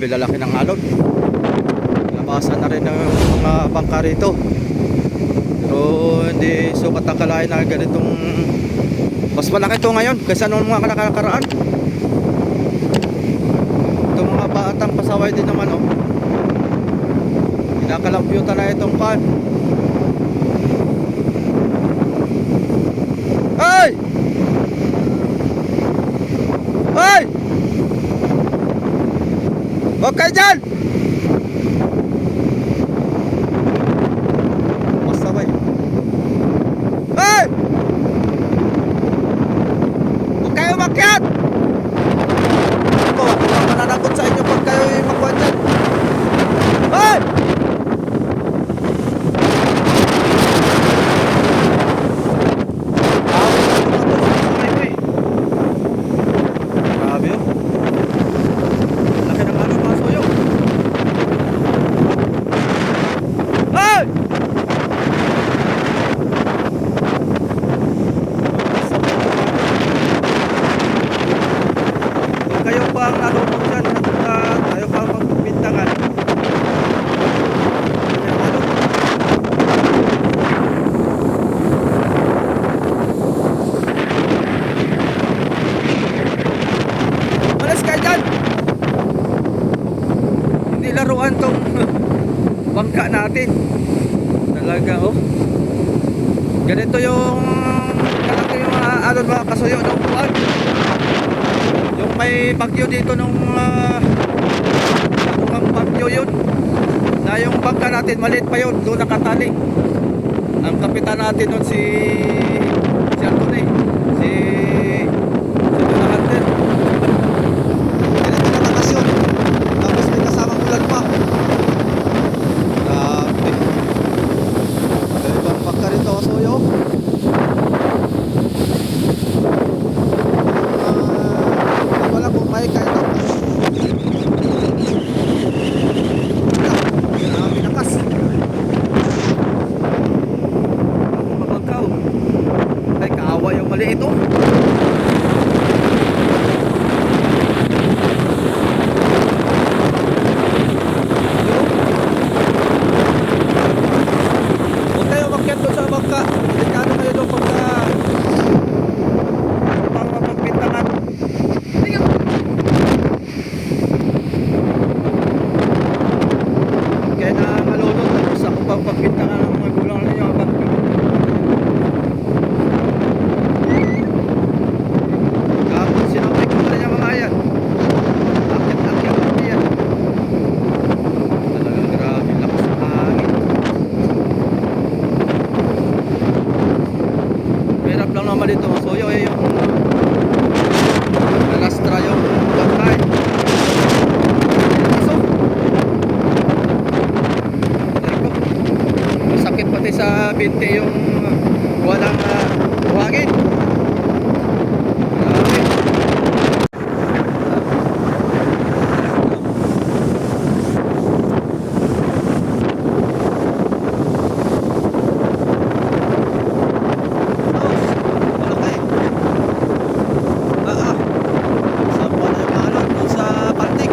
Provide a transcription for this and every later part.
Grabe lalaki ng alon. Labasan na rin ng mga bangka rito. Pero hindi sukat ang kalahin na ganitong. Mas malaki ito ngayon kaysa noong mga nakakaraan. Itong mga batang pasaway din naman, oh. Kinakalampyutan na itong pan. Ay! Ay! Huwag kayo dyan! Pasaway. Ay! Huwag kayo umakyat! Ako mananagot sa inyo pag kayo makuha dyan. Ay! Grabe, oh. Laki ng ano, mga suyo. Ay! Kung kayo pa ang nalunod dyan at tayo pa ang magbintangan. Malas kayo dyan! Hindi laruan tong bangka natin. Talaga, oh. Ganito yung alon mga kasuyo nung buwan. Yung may bagyo dito nung bagyo yun. Na yung bangka natin maliit pa yun, doon nakatali. Ang kapitan natin doon si Anthony, si Hunter. Ganito na bakasyon. Tapos may kasamang ulan pa. Grabe. Ibang bangka rito kasuyo. Wala kung may kaya ito. Grabe nakas. Mabangkaw. Ay, kaawa yung mali ito. Huwag kayo makyat doon sa bangka. Delikado kayo doon pagka pagpintangan. Kaya na malunod tapos ako pang pagpintangan ng mga gulang ninyo habang kapag sinopik ko na niya mga yan. Akit-akit ko yan. Talagang grabe lakas ng hangin. Hirap lang naman dito masuyo eh yung nalastra yung bangkay. So, masakit pati sa binti yung walang buhangin. Grabe. Malaki. Sa buwan na yung alon doon sa Baltic.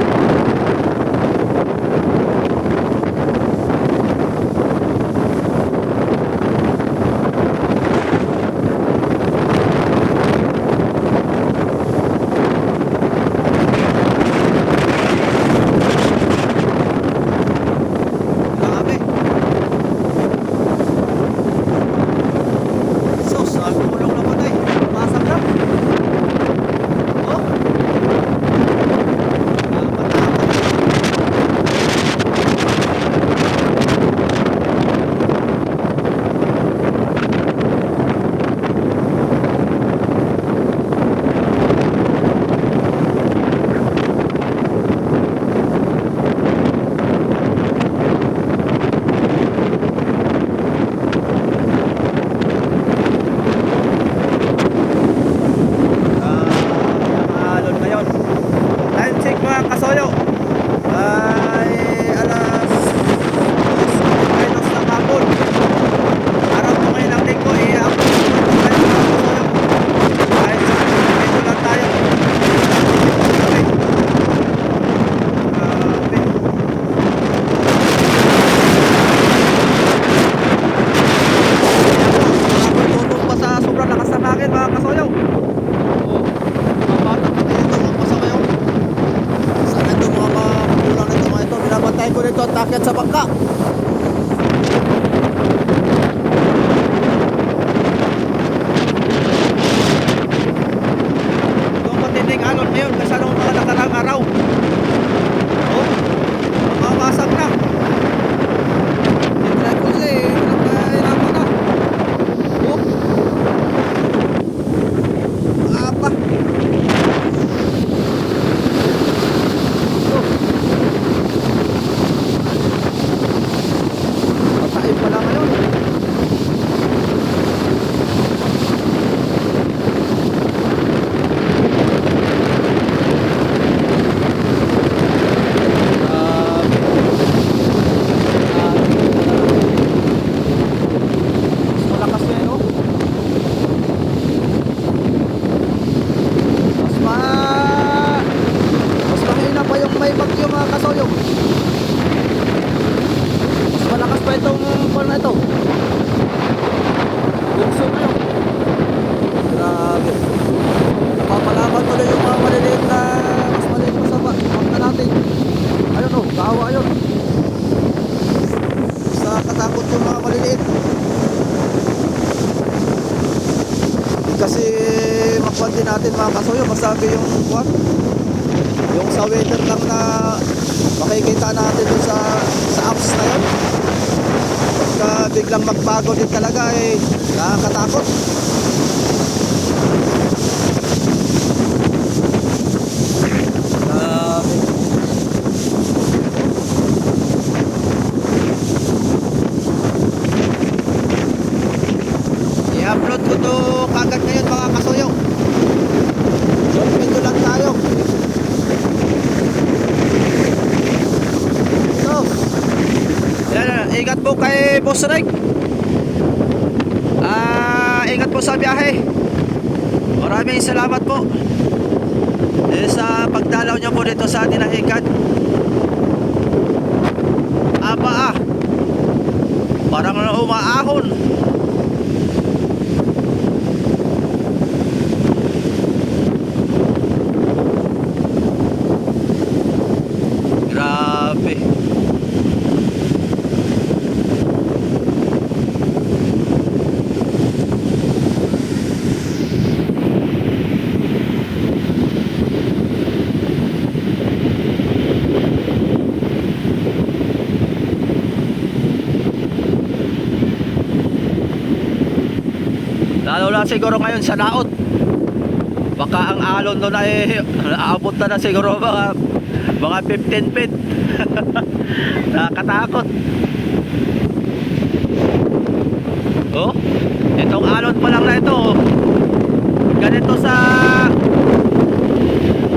kasi makuha din natin mga kasuyo. Masabi yung kuwan, yung sa weather lang na makikita natin dun sa apps na yun. Pagka biglang magbago din talaga nakakatakot. I-upload ko to kagad ngayon mga kasuyo. So medyo lang tayo. So ingat po kay Boss Reg. Ingat po sa biyahe. Maraming salamat po sa pagdalaw niyo po dito sa Dinahican. Parang umaahon. Grabe. Lalo na siguro ngayon sa laot. Baka ang alon doon ay aabot na siguro mga 15 feet. Nakakatakot. Oh, itong alon pa lang na ito.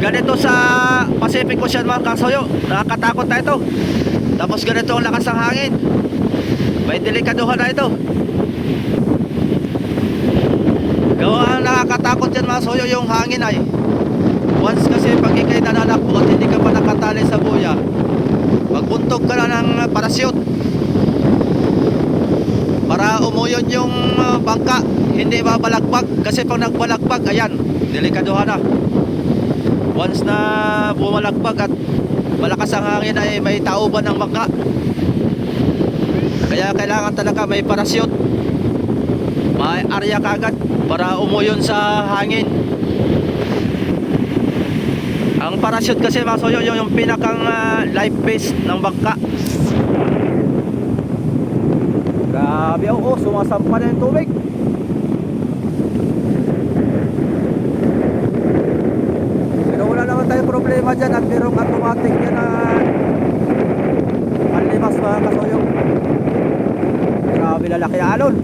Ganito sa Pacific Ocean mga kasuyo. Nakakatakot na ito. Tapos ganito ang lakas ng hangin. May delikaduhan na ito. Gawa ang nakakatakot yan mga kasuyo, yung hangin ay once kasi pag ikay nananakbo at hindi ka pa nakatali sa buya, magbuntog ka na ng parachute para umuyon yung bangka, hindi mabalagpag. Kasi pag nagbalagpag, ayan, delikaduhan na. Once na bumalagpag at malakas ang hangin ay may tauban ng bangka. Kaya kailangan talaga may parachute, may area kagad para umuyon sa hangin. Ang parachute kasi mga kasuyo, yung pinakang life vest ng bangka. Grabe, sumasampa na yung tubig. Pero wala naman tayong problema dyan at merong automatic yan na panlimas mga kasuyo. Grabe, lalaki na alon.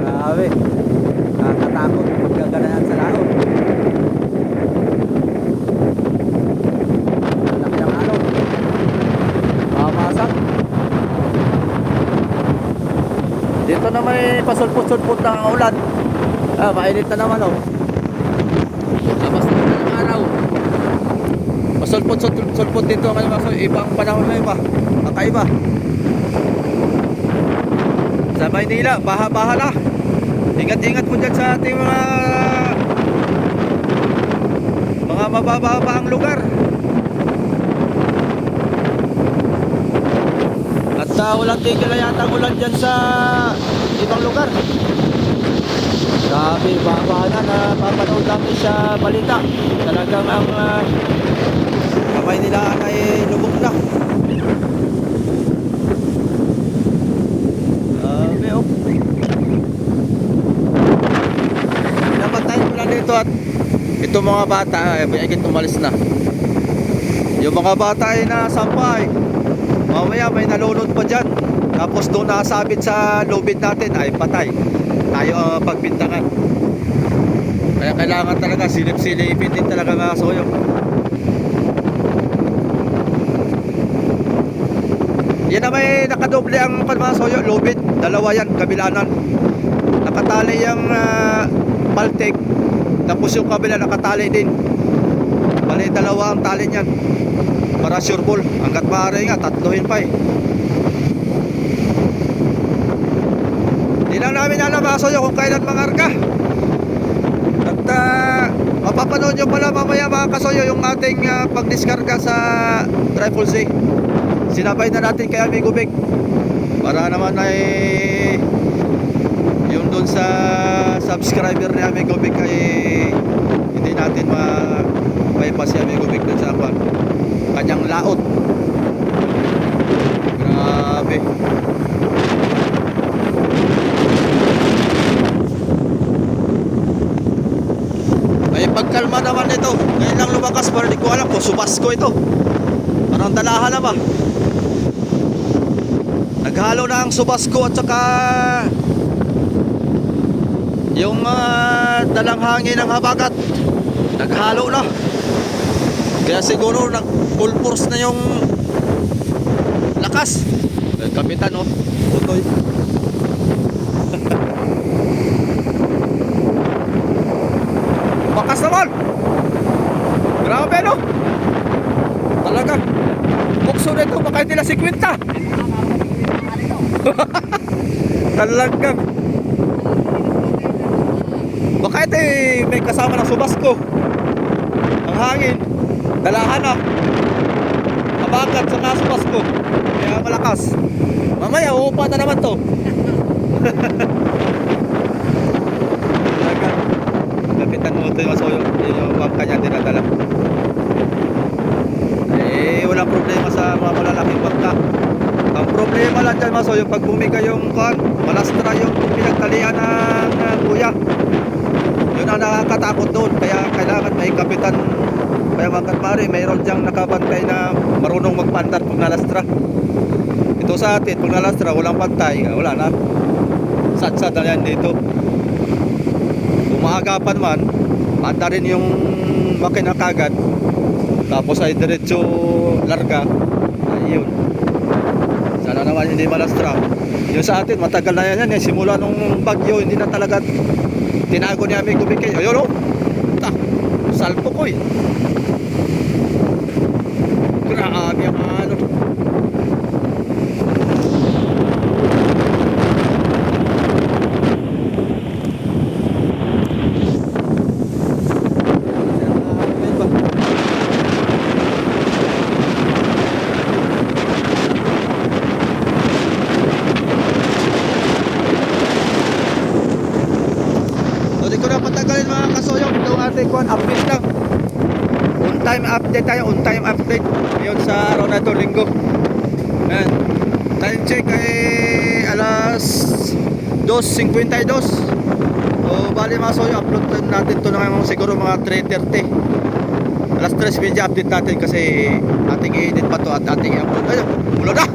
Grabe, nakakatakot pagkaganahan sa laot. Laki ng alon, mamasak. Dito naman pasulpot-sulpot na ang ulan. Mainit na naman labas na ng araw. Pasulpot-sulpot dito ang ibang panahon na iba, kakaiba. Sa Maynila, baha-baha na. Ingat-ingat po dyan sa ating mga mababa ang lugar. At walang tigil na yata ang ulan dyan sa ibang lugar. Grabe, baha-baha na. Napapanood namin sa balita. Talagang ang Maynila ay lubog na. Dito at ito mga bata ay umalis na. Yung mga bata ay nasampay, mamaya may nalunod pa dyan, tapos doon nakasabit sa lubid natin ay patay tayo pagbintangan. Kaya kailangan talaga silip-silipin din talaga mga kasuyo. Yan na may nakadoble ang mga kasuyo, lubid, dalawa yan, kabilanan. Nakatali yung paltek. Tapos yung kabila nakatali din. Bali dalawa ang tali niyan para sure ball. Hanggat maaari nga tatluhin pa Hindi lang namin alam mga kasoyo kung kailan mangarga. At mapapanood nyo pala mamaya mga kasoyo yung ating pagdiskarga sa Triple Z. Sinabay na natin kay Amigo Big para naman ay yung dun sa subscriber ni Amigo Big ay hindi natin maipas si Amigo Big dun sa kanyang laot. Grabe. May pagkalma naman ito. Ngayon lang lumakas, pero di ko alam kung Subasco ito. Parang dalahan na ba? Naghalo na ang Subasco at saka yung dalang hangin ng habagat. Naghalo na. Kaya siguro nag full force na yung lakas. Kapitan oh, Putoy. Bakas naman. Grabe no. Talaga. Bukso na ito, baka hindi na 50. Talagang baka ito may kasama ng Subasco. Ang hangin dalahan na habagat sa Subasco. Kaya malakas. Mamaya uupa na naman to. Talagang kapitan mo ito yung masoyo. Yung bangka niya dinadala. Walang problema sa mga malalaking bangka. Ang problema lang dyan maso yung pag bumiga yung malastra yung pinagtalian ng kuya. Yun ang nakakatakot doon. Kaya kailangan may kapitan. Kaya magkat pare mayroon dyang nakabantay na marunong magpandar pag nalastra. Ito sa atin pag nalastra walang pantay, wala na. Sad-sad na yan dito. Umaagapan man pandarin yung makina kagad. Tapos ay diretso larga. Ayun. Sana naman hindi malastra. Yung sa atin matagal na yan. Simula nung bagyo hindi na talaga tinago ni Amigo Big. Ayun o. Salpo ko eh. Grabe ang ano. Update lang. On time update tayo. On time update. Ngayon sa araw na ito, linggo. Ayan. Time check ay alas 2:52. So bali mga soyo, upload natin ito na siguro mga 3:30. Alas 3:30 update natin kasi ating i-edit pa to at ating i-upload. Ayun, ulo na.